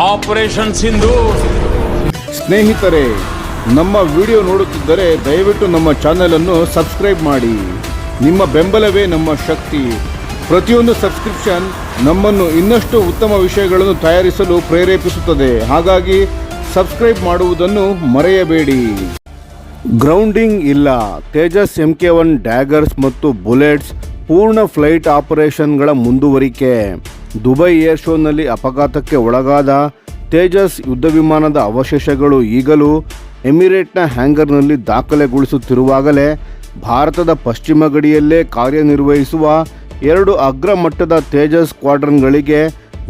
Operation Sindoor. ಸ್ನೇಹಿತರೆ, ನಮ್ಮ video ನೋಡುತ್ತಿದ್ದರೆ ದಯವಿಟ್ಟು ನಮ್ಮ ಚಾನೆಲ್ ಅನ್ನು ಸಬ್ಸ್ಕ್ರೈಬ್ ಮಾಡಿ. ನಿಮ್ಮ ಬೆಂಬಲವೇ ನಮ್ಮ ಶಕ್ತಿ. ಪ್ರತಿಯೊಂದು ಸಬ್ಸ್ಕ್ರಿಪ್ಷನ್ ನಮ್ಮನ್ನು ಇನ್ನಷ್ಟು ಉತ್ತಮ ವಿಷಯಗಳನ್ನು ತಯಾರಿಸಲು ಪ್ರೇರೇಪಿಸುತ್ತದೆ. ಹಾಗಾಗಿ ಸಬ್ಸ್ಕ್ರೈಬ್ ಮಾಡುವುದನ್ನು ಮರೆಯಬೇಡಿ. ಗ್ರೌಂಡಿಂಗ್ ಇಲ್ಲ. ತೇಜಸ್ MK1 ಡ್ಯಾಗರ್ಸ್ ಮತ್ತು ಬುಲೆಟ್ಸ್ ಪೂರ್ಣ ಫ್ಲೈಟ್ ಆಪರೇಷನ್ಗಳ ಮುಂದುವರಿಕೆ. ದುಬೈ ಏರ್ ಶೋನಲ್ಲಿ ಅಪಘಾತಕ್ಕೆ ಒಳಗಾದ ತೇಜಸ್ ಯುದ್ಧ ವಿಮಾನದ ಅವಶೇಷಗಳು ಈಗಲೂ ಎಮಿರೇಟ್ನ ಹ್ಯಾಂಗರ್ನಲ್ಲಿ ದಾಖಲೆಗೊಳಿಸುತ್ತಿರುವಾಗಲೇ ಭಾರತದ ಪಶ್ಚಿಮ ಗಡಿಯಲ್ಲೇ ಕಾರ್ಯನಿರ್ವಹಿಸುವ 2 ಅಗ್ರ ಮಟ್ಟದ ತೇಜಸ್ ಸ್ಕ್ವಾಡ್ರನ್ಗಳಿಗೆ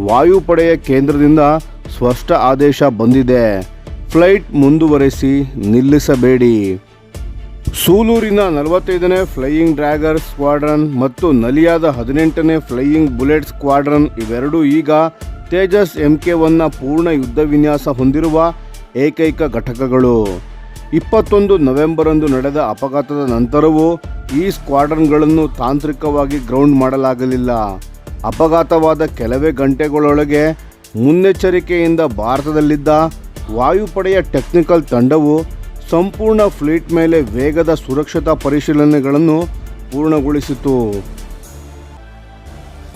ವಾಯುಪಡೆಯ ಕೇಂದ್ರದಿಂದ ಸ್ಪಷ್ಟ ಆದೇಶ ಬಂದಿದೆ. ಫ್ಲೈಟ್ ಮುಂದುವರೆಸಿ, ನಿಲ್ಲಿಸಬೇಡಿ. ಸೂಲೂರಿನ 45ನೇ ಫ್ಲೈಯಿಂಗ್ ಡ್ರ್ಯಾಗರ್ ಸ್ಕ್ವಾಡ್ರನ್ ಮತ್ತು ನಲಿಯಾದ 18ನೇ ಫ್ಲೈಯಿಂಗ್ ಬುಲೆಟ್ ಸ್ಕ್ವಾಡ್ರನ್ ಇವೆರಡೂ ಈಗ ತೇಜಸ್ MK1ನ ಪೂರ್ಣ ಯುದ್ಧ ವಿನ್ಯಾಸ ಹೊಂದಿರುವ ಏಕೈಕ ಘಟಕಗಳು. 21 ನವೆಂಬರಂದು ನಡೆದ ಅಪಘಾತದ ನಂತರವೂ ಈ ಸ್ಕ್ವಾಡ್ರನ್ಗಳನ್ನು ತಾಂತ್ರಿಕವಾಗಿ ಗ್ರೌಂಡ್ ಮಾಡಲಾಗಲಿಲ್ಲ. ಅಪಘಾತವಾದ ಕೆಲವೇ ಗಂಟೆಗಳೊಳಗೆ ಮುನ್ನೆಚ್ಚರಿಕೆಯಿಂದ ಭಾರತದಲ್ಲಿದ್ದ ವಾಯುಪಡೆಯ ಟೆಕ್ನಿಕಲ್ ತಂಡವು ಸಂಪೂರ್ಣ ಫ್ಲೀಟ್ ಮೇಲೆ ವೇಗದ ಸುರಕ್ಷತಾ ಪರಿಶೀಲನೆಗಳನ್ನು ಪೂರ್ಣಗೊಳಿಸಿತು.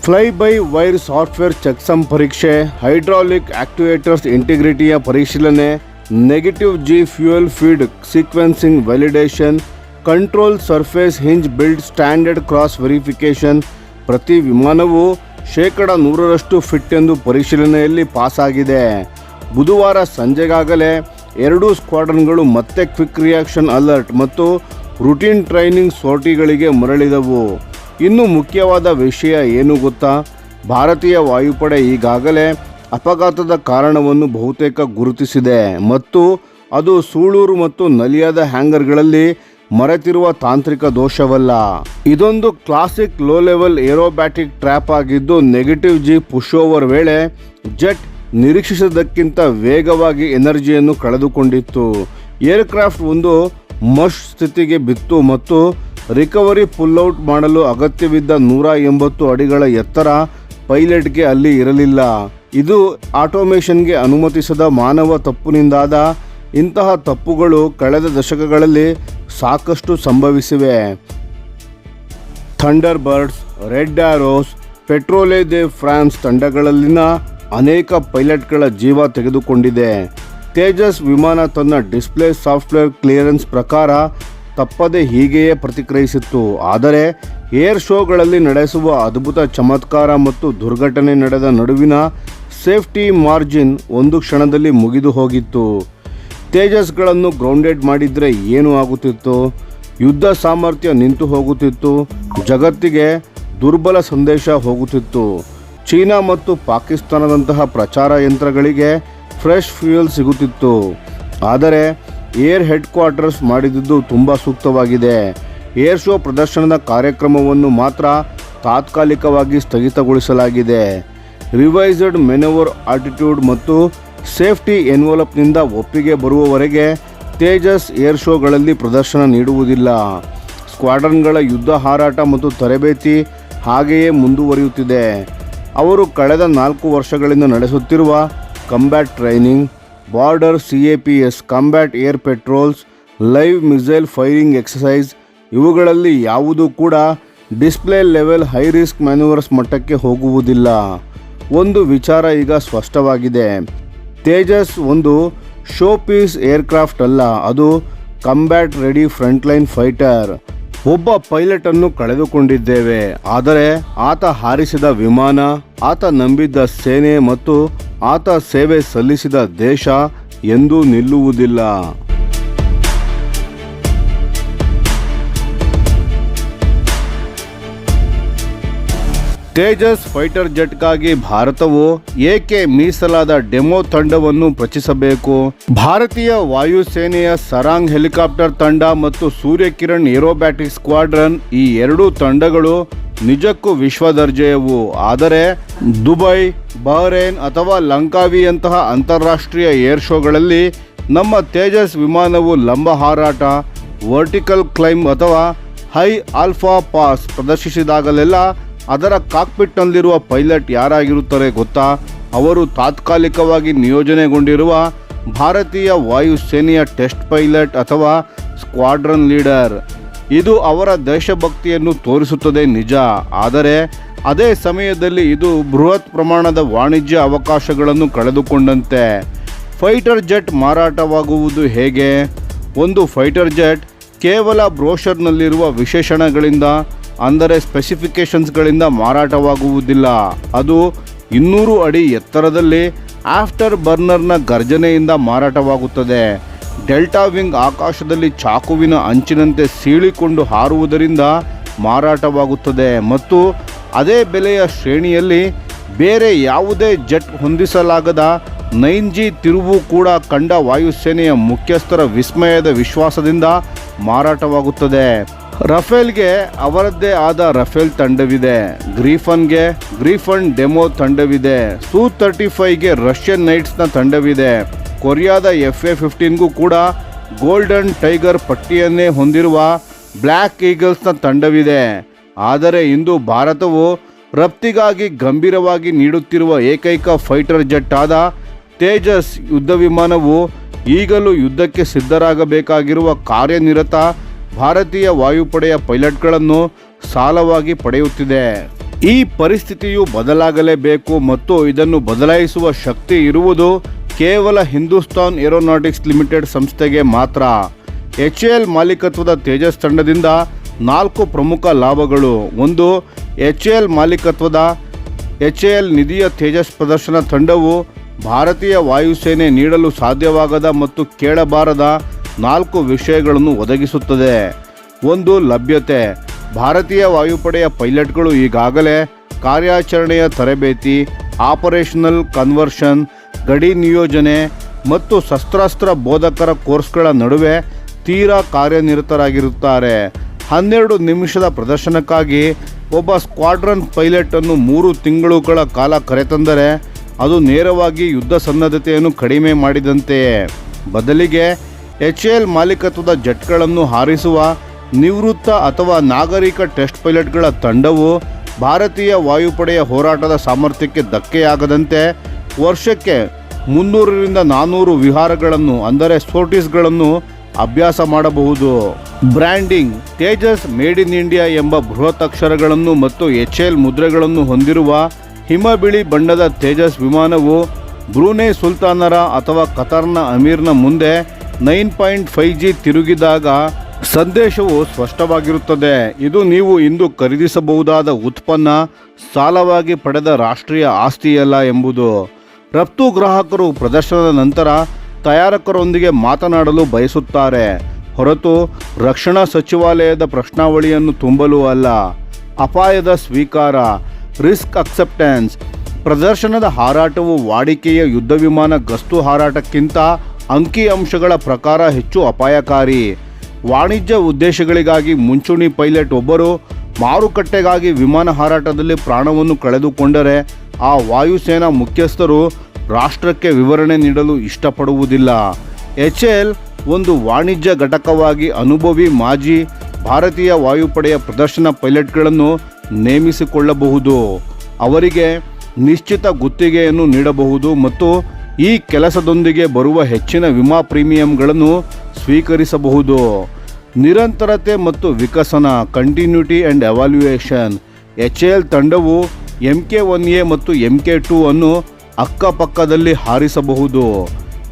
Fly by wire software checksum ಪರೀಕ್ಷೆ, ಹೈಡ್ರಾಲಿಕ್ ಆಕ್ಟಿವೇಟರ್ಸ್ ಇಂಟಿಗ್ರಿಟಿಯ ಪರಿಶೀಲನೆ, negative G fuel feed sequencing validation, control surface hinge build standard cross verification. ಪ್ರತಿ ವಿಮಾನವು 100% ಫಿಟ್ ಎಂದು ಪರಿಶೀಲನೆಯಲ್ಲಿ ಪಾಸಾಗಿದೆ. ಬುಧವಾರ ಸಂಜೆಗಾಗಲೇ 2 ಸ್ಕ್ವಾಡ್ರನ್ಗಳು ಮತ್ತೆ ಕ್ವಿಕ್ ರಿಯಾಕ್ಷನ್ ಅಲರ್ಟ್ ಮತ್ತು ರುಟೀನ್ ಟ್ರೈನಿಂಗ್ ಸೋರ್ಟಿಗಳಿಗೆ ಮರಳಿದವು. ಇನ್ನು ಮುಖ್ಯವಾದ ವಿಷಯ ಏನು ಗೊತ್ತಾ? ಭಾರತೀಯ ವಾಯುಪಡೆ ಈಗಾಗಲೇ ಅಪಘಾತದ ಕಾರಣವನ್ನು ಬಹುತೇಕ ಗುರುತಿಸಿದೆ ಮತ್ತು ಅದು ಸೂಳೂರು ಮತ್ತು ನಲಿಯಾದ ಹ್ಯಾಂಗರ್ಗಳಲ್ಲಿ ಮರೆತಿರುವ ತಾಂತ್ರಿಕ ದೋಷವಲ್ಲ. ಇದೊಂದು classic low level aerobatic trap ಆಗಿದ್ದು, ನೆಗೆಟಿವ್ G ಪುಷ್ ಓವರ್ ವೇಳೆ ಜೆಟ್ ನಿರೀಕ್ಷಿಸಿದ್ದಕ್ಕಿಂತ ವೇಗವಾಗಿ ಎನರ್ಜಿಯನ್ನು ಕಳೆದುಕೊಂಡಿತ್ತು. ಏರ್ಕ್ರಾಫ್ಟ್ ಒಂದು ಮಶ್ ಸ್ಥಿತಿಗೆ ಬಿತ್ತು ಮತ್ತು ರಿಕವರಿ ಪುಲ್ಔಟ್ ಮಾಡಲು ಅಗತ್ಯವಿದ್ದ 180 ಅಡಿಗಳ ಎತ್ತರ ಪೈಲಟ್ಗೆ ಅಲ್ಲಿ ಇರಲಿಲ್ಲ. ಇದು ಆಟೋಮೇಷನ್ಗೆ ಅನುಮತಿಸದ ಮಾನವ ತಪ್ಪಿನಿಂದಾದ. ಇಂತಹ ತಪ್ಪುಗಳು ಕಳೆದ ದಶಕಗಳಲ್ಲಿ ಸಾಕಷ್ಟು ಸಂಭವಿಸಿವೆ. ಥಂಡರ್ ಬರ್ಡ್ಸ್, ರೆಡ್ ಆರೋಸ್, ಪೆಟ್ರೋಲೆ ದೆ ಫ್ರಾನ್ಸ್ ತಂಡಗಳಲ್ಲಿನ ಅನೇಕ ಪೈಲಟ್ಗಳ ಜೀವ ತೆಗೆದುಕೊಂಡಿದೆ. ತೇಜಸ್ ವಿಮಾನ ತನ್ನ ಡಿಸ್ಪ್ಲೇ ಸಾಫ್ಟ್ವೇರ್ ಕ್ಲಿಯರೆನ್ಸ್ ಪ್ರಕಾರ ತಪ್ಪದೆ ಹೀಗೆಯೇ ಪ್ರತಿಕ್ರಿಯಿಸಿತ್ತು. ಆದರೆ ಏರ್ ಶೋಗಳಲ್ಲಿ ನಡೆಸುವ ಅದ್ಭುತ ಚಮತ್ಕಾರ ಮತ್ತು ದುರ್ಘಟನೆ ನಡೆದ ನಡುವಿನ ಸೇಫ್ಟಿ ಮಾರ್ಜಿನ್ ಒಂದು ಕ್ಷಣದಲ್ಲಿ ಮುಗಿದು ಹೋಗಿತ್ತು. ತೇಜಸ್ಗಳನ್ನು ಗ್ರೌಂಡೆಡ್ ಮಾಡಿದರೆ ಏನು ಆಗುತ್ತಿತ್ತು? ಯುದ್ಧ ಸಾಮರ್ಥ್ಯ ನಿಂತು ಹೋಗುತ್ತಿತ್ತು. ಜಗತ್ತಿಗೆ ದುರ್ಬಲ ಸಂದೇಶ ಹೋಗುತ್ತಿತ್ತು. ಚೀನಾ ಮತ್ತು ಪಾಕಿಸ್ತಾನದಂತಹ ಪ್ರಚಾರ ಯಂತ್ರಗಳಿಗೆ ಫ್ರೆಶ್ ಫ್ಯೂಯಲ್ ಸಿಗುತ್ತಿತ್ತು. ಆದರೆ ಏರ್ ಹೆಡ್ ಕ್ವಾರ್ಟರ್ಸ್ ಮಾಡಿದ್ದು ತುಂಬ ಸೂಕ್ತವಾಗಿದೆ. ಏರ್ ಶೋ ಪ್ರದರ್ಶನದ ಕಾರ್ಯಕ್ರಮವನ್ನು ಮಾತ್ರ ತಾತ್ಕಾಲಿಕವಾಗಿ ಸ್ಥಗಿತಗೊಳಿಸಲಾಗಿದೆ. ರಿವೈಸ್ಡ್ ಮೆನೋವರ್ ಆಟಿಟ್ಯೂಡ್ ಮತ್ತು ಸೇಫ್ಟಿ ಎನ್ವಲಪ್ನಿಂದ ಒಪ್ಪಿಗೆ ಬರುವವರೆಗೆ ತೇಜಸ್ ಏರ್ ಶೋಗಳಲ್ಲಿ ಪ್ರದರ್ಶನ ನೀಡುವುದಿಲ್ಲ. ಸ್ಕ್ವಾಡ್ರನ್ಗಳ ಯುದ್ಧ ಹಾರಾಟ ಮತ್ತು ತರಬೇತಿ ಹಾಗೆಯೇ ಮುಂದುವರಿಯುತ್ತಿದೆ. ಅವರು ಕಳೆದ 4 ವರ್ಷಗಳಿಂದ ನಡೆಸುತ್ತಿರುವ combat training, border CAPS combat air patrols, live missile firing exercise ಇವುಗಳಲ್ಲಿ ಯಾವುದೂ ಕೂಡ display level high risk manoeuvres ಮಟ್ಟಕ್ಕೆ ಹೋಗುವುದಿಲ್ಲ. ಒಂದು ವಿಚಾರ ಈಗ ಸ್ಪಷ್ಟವಾಗಿದೆ. ತೇಜಸ್ ಒಂದು ಶೋ ಪೀಸ್ ಏರ್ಕ್ರಾಫ್ಟ್ ಅಲ್ಲ, ಅದು ಕಂಬ್ಯಾಟ್ ರೆಡಿ ಫ್ರಂಟ್ಲೈನ್ ಫೈಟರ್. ಒಬ್ಬ ಪೈಲಟ್ ಅನ್ನು ಕಳೆದುಕೊಂಡಿದ್ದೇವೆ, ಆದರೆ ಆತ ಹಾರಿಸಿದ ವಿಮಾನ, ಆತ ನಂಬಿದ್ದ ಸೇನೆ ಮತ್ತು ಆತ ಸೇವೆ ಸಲ್ಲಿಸಿದ ದೇಶ ಎಂದೂ ನಿಲ್ಲುವುದಿಲ್ಲ. ತೇಜಸ್ ಫೈಟರ್ ಜೆಟ್ಗಾಗಿ ಭಾರತವು ಏಕೆ ಮೀಸಲಾದ ಡೆಮೋ ತಂಡವನ್ನು ರಚಿಸಬೇಕು? ಭಾರತೀಯ ವಾಯುಸೇನೆಯ ಸರಾಂಗ್ ಹೆಲಿಕಾಪ್ಟರ್ ತಂಡ ಮತ್ತು ಸೂರ್ಯಕಿರಣ್ ಏರೋಬ್ಯಾಟಿಕ್ ಸ್ಕ್ವಾಡ್ರನ್ ಈ 2 ತಂಡಗಳು ನಿಜಕ್ಕೂ ವಿಶ್ವದರ್ಜೆಯವು. ಆದರೆ ದುಬೈ, ಬಹ್ರೇನ್ ಅಥವಾ ಲಂಕಾವಿಯಂತಹ ಅಂತಾರಾಷ್ಟ್ರೀಯ ಏರ್ ಶೋಗಳಲ್ಲಿ ನಮ್ಮ ತೇಜಸ್ ವಿಮಾನವು ಲಂಬ ಹಾರಾಟ, ವರ್ಟಿಕಲ್ ಕ್ಲೈಂಬ್ ಅಥವಾ ಹೈ ಆಲ್ಫಾ ಪಾಸ್ ಪ್ರದರ್ಶಿಸಿದಾಗಲೆಲ್ಲ ಅದರ ಕಾಕ್ಪಿಟ್ನಲ್ಲಿರುವ ಪೈಲಟ್ ಯಾರಾಗಿರುತ್ತಾರೆ ಗೊತ್ತಾ? ಅವರು ತಾತ್ಕಾಲಿಕವಾಗಿ ನಿಯೋಜನೆಗೊಂಡಿರುವ ಭಾರತೀಯ ವಾಯುಸೇನೆಯ ಟೆಸ್ಟ್ ಪೈಲಟ್ ಅಥವಾ ಸ್ಕ್ವಾಡ್ರನ್ ಲೀಡರ್. ಇದು ಅವರ ದೇಶಭಕ್ತಿಯನ್ನು ತೋರಿಸುತ್ತದೆ ನಿಜ, ಆದರೆ ಅದೇ ಸಮಯದಲ್ಲಿ ಇದು ಬೃಹತ್ ಪ್ರಮಾಣದ ವಾಣಿಜ್ಯ ಅವಕಾಶಗಳನ್ನು ಕಳೆದುಕೊಂಡಂತೆ. ಫೈಟರ್ ಜೆಟ್ ಮಾರಾಟವಾಗುವುದು ಹೇಗೆ? ಒಂದು ಫೈಟರ್ ಜೆಟ್ ಕೇವಲ ಬ್ರೋಷರ್ನಲ್ಲಿರುವ ವಿಶೇಷಣಗಳಿಂದ ಅಂದರೆ ಸ್ಪೆಸಿಫಿಕೇಷನ್ಸ್ಗಳಿಂದ ಮಾರಾಟವಾಗುವುದಿಲ್ಲ. ಅದು 200 ಅಡಿ ಎತ್ತರದಲ್ಲಿ ಆಫ್ಟರ್ ಬರ್ನರ್ನ ಗರ್ಜನೆಯಿಂದ ಮಾರಾಟವಾಗುತ್ತದೆ. ಡೆಲ್ಟಾ ವಿಂಗ್ ಆಕಾಶದಲ್ಲಿ ಚಾಕುವಿನ ಅಂಚಿನಂತೆ ಸೀಳಿಕೊಂಡು ಹಾರುವುದರಿಂದ ಮಾರಾಟವಾಗುತ್ತದೆ ಮತ್ತು ಅದೇ ಬೆಲೆಯ ಶ್ರೇಣಿಯಲ್ಲಿ ಬೇರೆ ಯಾವುದೇ ಜೆಟ್ ಹೊಂದಿಸಲಾಗದ 9G ತಿರುವು ಕೂಡ ಕಂಡ ವಾಯುಸೇನೆಯ ಮುಖ್ಯಸ್ಥರ ವಿಸ್ಮಯದ ವಿಶ್ವಾಸದಿಂದ ಮಾರಾಟವಾಗುತ್ತದೆ. ರಫೇಲ್ಗೆ ಅವರದ್ದೇ ಆದ ರಫೇಲ್ ತಂಡವಿದೆ, ಗ್ರೀಫನ್ಗೆ ಗ್ರೀಫನ್ ಡೆಮೋ ತಂಡವಿದೆ, ಸು-35ಗೆ ರಷ್ಯನ್ ನೈಟ್ಸ್ನ ತಂಡವಿದೆ, ಕೊರಿಯಾದ FA-15ಗೂ ಕೂಡ ಗೋಲ್ಡನ್ ಟೈಗರ್ ಪಟ್ಟಿಯನ್ನೇ ಹೊಂದಿರುವ ಬ್ಲ್ಯಾಕ್ ಈಗಲ್ಸ್ನ ತಂಡವಿದೆ. ಆದರೆ ಇಂದು ಭಾರತವು ರಫ್ತಿಗಾಗಿ ಗಂಭೀರವಾಗಿ ನೀಡುತ್ತಿರುವ ಏಕೈಕ ಫೈಟರ್ ಜೆಟ್ ಆದ ತೇಜಸ್ ಯುದ್ಧ ವಿಮಾನವು ಈಗಲೂ ಯುದ್ಧಕ್ಕೆ ಸಿದ್ಧರಾಗಬೇಕಾಗಿರುವ ಕಾರ್ಯನಿರತ ಭಾರತೀಯ ವಾಯುಪಡೆಯ ಪೈಲಟ್ಗಳನ್ನು ಸಾಲವಾಗಿ ಪಡೆಯುತ್ತಿದೆ. ಈ ಪರಿಸ್ಥಿತಿಯು ಬದಲಾಗಲೇಬೇಕು ಮತ್ತು ಇದನ್ನು ಬದಲಾಯಿಸುವ ಶಕ್ತಿ ಇರುವುದು ಕೇವಲ ಹಿಂದೂಸ್ತಾನ್ ಏರೋನಾಟಿಕ್ಸ್ ಲಿಮಿಟೆಡ್ ಸಂಸ್ಥೆಗೆ ಮಾತ್ರ. HAL ಮಾಲೀಕತ್ವದ ತೇಜಸ್ ತಂಡದಿಂದ 4 ಪ್ರಮುಖ ಲಾಭಗಳು. ಒಂದು, HAL ಮಾಲೀಕತ್ವದ HAL ನಿಧಿಯ ತೇಜಸ್ ಪ್ರದರ್ಶನ ತಂಡವು ಭಾರತೀಯ ವಾಯುಸೇನೆ ನೀಡಲು ಸಾಧ್ಯವಾಗದ ಮತ್ತು ಕೇಳಬಾರದ 4 ವಿಷಯಗಳನ್ನು ಒದಗಿಸುತ್ತದೆ. ಒಂದು, ಲಭ್ಯತೆ. ಭಾರತೀಯ ವಾಯುಪಡೆಯ ಪೈಲಟ್ಗಳು ಈಗಾಗಲೇ ಕಾರ್ಯಾಚರಣೆಯ ತರಬೇತಿ, ಆಪರೇಷನಲ್ ಕನ್ವರ್ಷನ್, ಗಡಿ ನಿಯೋಜನೆ ಮತ್ತು ಶಸ್ತ್ರಾಸ್ತ್ರ ಬೋಧಕರ ಕೋರ್ಸ್ಗಳ ನಡುವೆ ತೀರಾ ಕಾರ್ಯನಿರತರಾಗಿರುತ್ತಾರೆ. 12 ನಿಮಿಷದ ಪ್ರದರ್ಶನಕ್ಕಾಗಿ ಒಬ್ಬ ಸ್ಕ್ವಾಡ್ರನ್ ಪೈಲಟನ್ನು 3 ತಿಂಗಳುಗಳ ಕಾಲ ಕರೆತಂದರೆ ಅದು ನೇರವಾಗಿ ಯುದ್ಧ ಸನ್ನದ್ಧತೆಯನ್ನು ಕಡಿಮೆ ಮಾಡಿದಂತೆಯೇ. ಬದಲಿಗೆ HAL ಮಾಲೀಕತ್ವದ ಜೆಟ್ಗಳನ್ನು ಹಾರಿಸುವ ನಿವೃತ್ತ ಅಥವಾ ನಾಗರಿಕ ಟೆಸ್ಟ್ ಪೈಲಟ್ಗಳ ತಂಡವು ಭಾರತೀಯ ವಾಯುಪಡೆಯ ಹೋರಾಟದ ಸಾಮರ್ಥ್ಯಕ್ಕೆ ಧಕ್ಕೆಯಾಗದಂತೆ ವರ್ಷಕ್ಕೆ 300ರಿಂದ 400 ವಿಹಾರಗಳನ್ನು ಅಂದರೆ ಸೋರ್ಟೀಸ್ಗಳನ್ನು ಅಭ್ಯಾಸ ಮಾಡಬಹುದು. Branding. Tejas made in India ಎಂಬ ಬೃಹತ್ ಅಕ್ಷರಗಳನ್ನು ಮತ್ತು HAL ಮುದ್ರೆಗಳನ್ನು ಹೊಂದಿರುವ ಹಿಮಬಿಳಿ ಬಣ್ಣದ ತೇಜಸ್ ವಿಮಾನವು ಬ್ರೂನೈ ಸುಲ್ತಾನರ ಅಥವಾ ಕತಾರ್ನ ಅಮೀರ್ನ ಮುಂದೆ 9.5G ತಿರುಗಿದಾಗ ಸಂದೇಶವು ಸ್ಪಷ್ಟವಾಗಿರುತ್ತದೆ. ಇದು ನೀವು ಇಂದು ಖರೀದಿಸಬಹುದಾದ ಉತ್ಪನ್ನ, ಸಾಲವಾಗಿ ಪಡೆದ ರಾಷ್ಟ್ರೀಯ ಆಸ್ತಿಯಲ್ಲ ಎಂಬುದು. ರಫ್ತು ಗ್ರಾಹಕರು ಪ್ರದರ್ಶನದ ನಂತರ ತಯಾರಕರೊಂದಿಗೆ ಮಾತನಾಡಲು ಬಯಸುತ್ತಾರೆ, ಹೊರತು ರಕ್ಷಣಾ ಸಚಿವಾಲಯದ ಪ್ರಶ್ನಾವಳಿಯನ್ನು ತುಂಬಲು ಅಲ್ಲ. ಅಪಾಯದ ಸ್ವೀಕಾರ. Risk acceptance. ಪ್ರದರ್ಶನದ ಹಾರಾಟವು ವಾಡಿಕೆಯ ಯುದ್ಧ ವಿಮಾನ ಗಸ್ತು ಹಾರಾಟಕ್ಕಿಂತ ಅಂಕಿಅಂಶಗಳ ಪ್ರಕಾರ ಹೆಚ್ಚು ಅಪಾಯಕಾರಿ. ವಾಣಿಜ್ಯ ಉದ್ದೇಶಗಳಿಗಾಗಿ ಮುಂಚೂಣಿ ಪೈಲಟ್ ಒಬ್ಬರು ಮಾರುಕಟ್ಟೆಗಾಗಿ ವಿಮಾನ ಹಾರಾಟದಲ್ಲಿ ಪ್ರಾಣವನ್ನು ಕಳೆದುಕೊಂಡರೆ ಆ ವಾಯುಸೇನಾ ಮುಖ್ಯಸ್ಥರು ರಾಷ್ಟ್ರಕ್ಕೆ ವಿವರಣೆ ನೀಡಲು ಇಷ್ಟಪಡುವುದಿಲ್ಲ. HAL ಒಂದು ವಾಣಿಜ್ಯ ಘಟಕವಾಗಿ ಅನುಭವಿ ಮಾಜಿ ಭಾರತೀಯ ವಾಯುಪಡೆಯ ಪ್ರದರ್ಶನ ಪೈಲಟ್ಗಳನ್ನು ನೇಮಿಸಿಕೊಳ್ಳಬಹುದು. ಅವರಿಗೆ ನಿಶ್ಚಿತ ಗುತ್ತಿಗೆಯನ್ನು ನೀಡಬಹುದು ಮತ್ತು ಈ ಕೆಲಸದೊಂದಿಗೆ ಬರುವ ಹೆಚ್ಚಿನ ವಿಮಾ ಪ್ರೀಮಿಯಂಗಳನ್ನು ಸ್ವೀಕರಿಸಬಹುದು. ನಿರಂತರತೆ ಮತ್ತು ವಿಕಸನ. Continuity and evaluation. HAL ತಂಡವು MK-1A ಮತ್ತು MK-2 ಅನ್ನು ಅಕ್ಕಪಕ್ಕದಲ್ಲಿ ಹಾರಿಸಬಹುದು.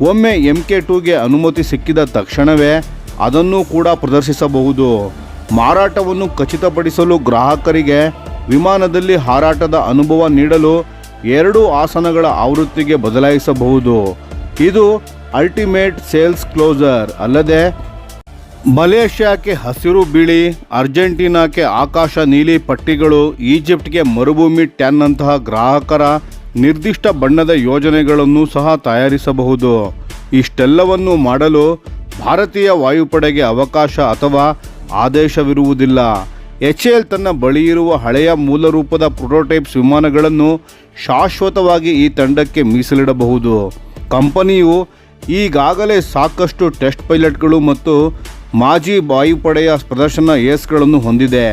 ಒಮ್ಮೆ MK-2ಗೆ ಅನುಮತಿ ಸಿಕ್ಕಿದ ತಕ್ಷಣವೇ ಅದನ್ನು ಕೂಡ ಪ್ರದರ್ಶಿಸಬಹುದು. ಮಾರಾಟವನ್ನು ಖಚಿತಪಡಿಸಲು ಗ್ರಾಹಕರಿಗೆ ವಿಮಾನದಲ್ಲಿ ಹಾರಾಟದ ಅನುಭವ ನೀಡಲು 2 ಆಸನಗಳ ಆವೃತ್ತಿಗೆ ಬದಲಾಯಿಸಬಹುದು. ಇದು ಅಲ್ಟಿಮೇಟ್ ಸೇಲ್ಸ್ ಕ್ಲೋಸರ್. ಅಲ್ಲದೆ ಮಲೇಷ್ಯಾಕ್ಕೆ ಹಸಿರು ಬಿಳಿ, ಅರ್ಜೆಂಟೀನಾಕ್ಕೆ ಆಕಾಶ ನೀಲಿ ಪಟ್ಟಿಗಳು, ಈಜಿಪ್ಟ್ಗೆ ಮರುಭೂಮಿ ಟ್ಯಾನ್ನಂತಹ ಗ್ರಾಹಕರ ನಿರ್ದಿಷ್ಟ ಬಣ್ಣದ ಯೋಜನೆಗಳನ್ನು ಸಹ ತಯಾರಿಸಬಹುದು. ಇಷ್ಟೆಲ್ಲವನ್ನು ಮಾಡಲು ಭಾರತೀಯ ವಾಯುಪಡೆಗೆ ಅವಕಾಶ ಅಥವಾ ಆದೇಶವಿರುವುದಿಲ್ಲ. HAL ತನ್ನ ಬಳಿಯಿರುವ ಹಳೆಯ ಮೂಲರೂಪದ ಪ್ರೋಟೋಟೈಪ್ಸ್ ವಿಮಾನಗಳನ್ನು ಶಾಶ್ವತವಾಗಿ ಈ ತಂಡಕ್ಕೆ ಮೀಸಲಿಡಬಹುದು. ಕಂಪನಿಯು ಈಗಾಗಲೇ ಸಾಕಷ್ಟು ಟೆಸ್ಟ್ ಪೈಲಟ್ಗಳು ಮತ್ತು ಮಾಜಿ ವಾಯುಪಡೆಯ ಪ್ರದರ್ಶನ ಏಸ್ಗಳನ್ನು ಹೊಂದಿದೆ.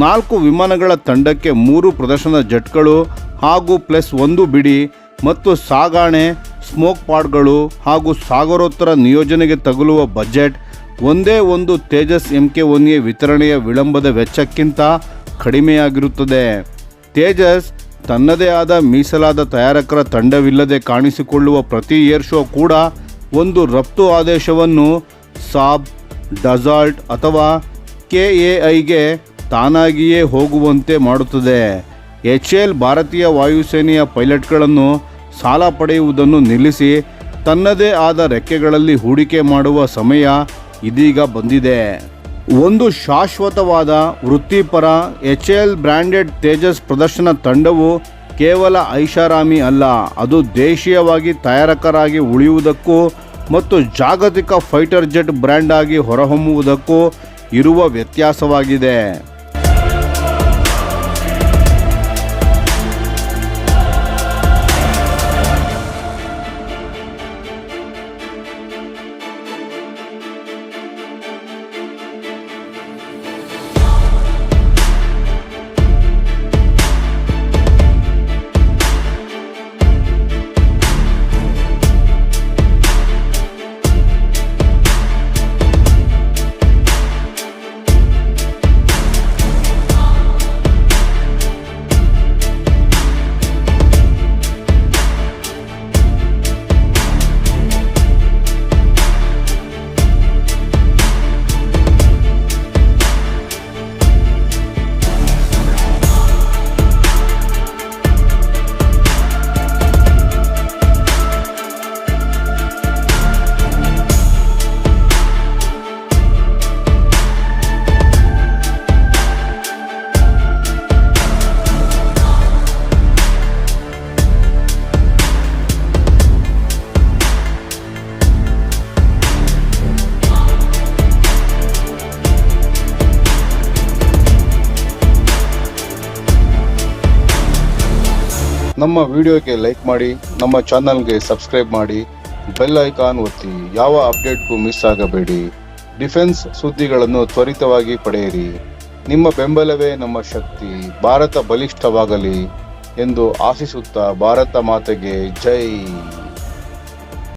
4 ವಿಮಾನಗಳ ತಂಡಕ್ಕೆ 3 ಪ್ರದರ್ಶನ ಜೆಟ್ಗಳು ಹಾಗೂ +1 ಬಿಡಿ ಮತ್ತು ಸಾಗಣೆ, ಸ್ಮೋಕ್ ಪಾಡ್ಗಳು ಹಾಗೂ ಸಾಗರೋತ್ತರ ನಿಯೋಜನೆಗೆ ತಗುಲುವ ಬಜೆಟ್ ಒಂದೇ ಒಂದು ತೇಜಸ್ MK1A ವಿತರಣೆಯ ವಿಳಂಬದ ವೆಚ್ಚಕ್ಕಿಂತ ಕಡಿಮೆಯಾಗಿರುತ್ತದೆ. ತೇಜಸ್ ತನ್ನದೇ ಆದ ಮೀಸಲಾದ ತಯಾರಕರ ತಂಡವಿಲ್ಲದೆ ಕಾಣಿಸಿಕೊಳ್ಳುವ ಪ್ರತಿ ಏರ್ ಶೋ ಕೂಡ ಒಂದು ರಫ್ತು ಆದೇಶವನ್ನು ಸಾಬ್, ಡಸಾಲ್ಟ್ ಅಥವಾ KAIಗೆ ತಾನಾಗಿಯೇ ಹೋಗುವಂತೆ ಮಾಡುತ್ತದೆ. HAL ಭಾರತೀಯ ವಾಯುಸೇನೆಯ ಪೈಲಟ್ಗಳನ್ನು ಸಾಲ ಪಡೆಯುವುದನ್ನು ನಿಲ್ಲಿಸಿ ತನ್ನದೇ ಆದ ರೆಕ್ಕೆಗಳಲ್ಲಿ ಹೂಡಿಕೆ ಮಾಡುವ ಸಮಯ ಇದೀಗ ಬಂದಿದೆ. ಒಂದು ಶಾಶ್ವತವಾದ ವೃತ್ತಿಪರ HAL ಬ್ರ್ಯಾಂಡೆಡ್ ತೇಜಸ್ ಪ್ರದರ್ಶನ ತಂಡವು ಕೇವಲ ಐಷಾರಾಮಿ ಅಲ್ಲ, ಅದು ದೇಶೀಯವಾಗಿ ತಯಾರಕರಾಗಿ ಉಳಿಯುವುದಕ್ಕೂ ಮತ್ತು ಜಾಗತಿಕ ಫೈಟರ್ ಜೆಟ್ ಬ್ರ್ಯಾಂಡ್ ಆಗಿ ಹೊರಹೊಮ್ಮುವುದಕ್ಕೂ ಇರುವ ವ್ಯತ್ಯಾಸವಾಗಿದೆ. ನಮ್ಮ ವಿಡಿಯೋಗೆ ಲೈಕ್ ಮಾಡಿ, ನಮ್ಮ ಚಾನಲ್ಗೆ ಸಬ್ಸ್ಕ್ರೈಬ್ ಮಾಡಿ, ಬೆಲ್ ಐಕಾನ್ ಒತ್ತಿ. ಯಾವ ಅಪ್ಡೇಟ್ಗೂ ಮಿಸ್ ಆಗಬೇಡಿ. ಡಿಫೆನ್ಸ್ ಸುದ್ದಿಗಳನ್ನು ತ್ವರಿತವಾಗಿ ಪಡೆಯಿರಿ. ನಿಮ್ಮ ಬೆಂಬಲವೇ ನಮ್ಮ ಶಕ್ತಿ. ಭಾರತ ಬಲಿಷ್ಠವಾಗಲಿ ಎಂದು ಆಶಿಸುತ್ತಾ ಭಾರತ ಮಾತೆಗೆ ಜೈ.